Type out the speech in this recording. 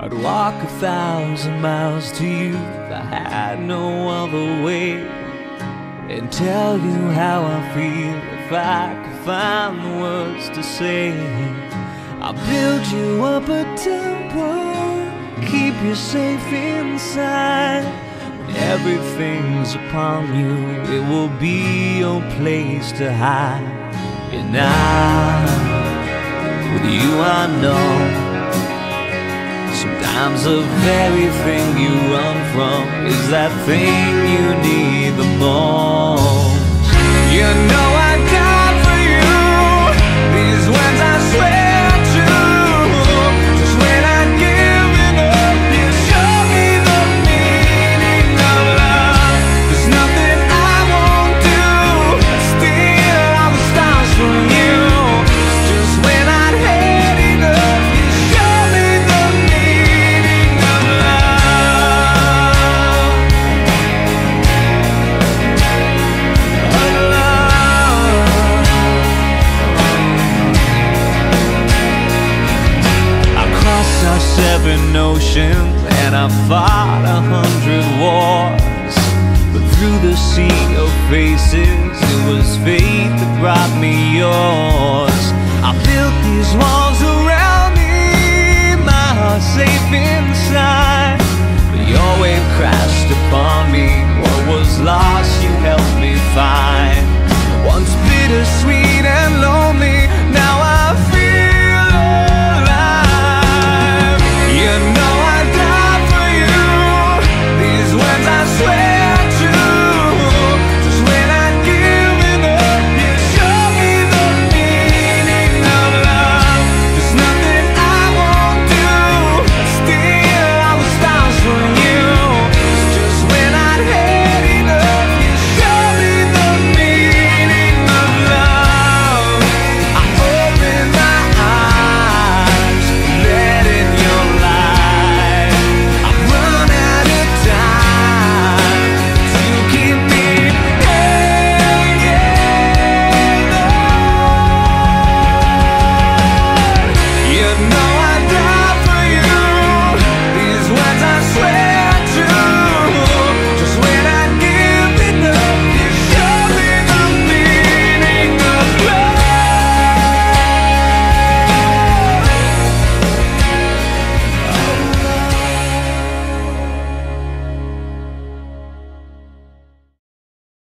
I'd walk 1,000 miles to you if I had no other way, and tell you how I feel if I could find the words to say. I'll build you up a temple, keep you safe inside. When everything's upon you, it will be your place to hide. And with you I know sometimes the very thing you run from is that thing you need the most. You know I died for you, these words I swear true. Just when I'd given up, you showed me the meaning of love. There's nothing I won't do, steal all the stars from you. Just when I'd had enough, you showed me the meaning of love. I crossed our 7 oceans and I fought 100 wars, but through the sea of faces, it was fate that brought me yours. I built these walls around me, my heart safe inside, but your wave crashed upon me. What was lost you helped me find.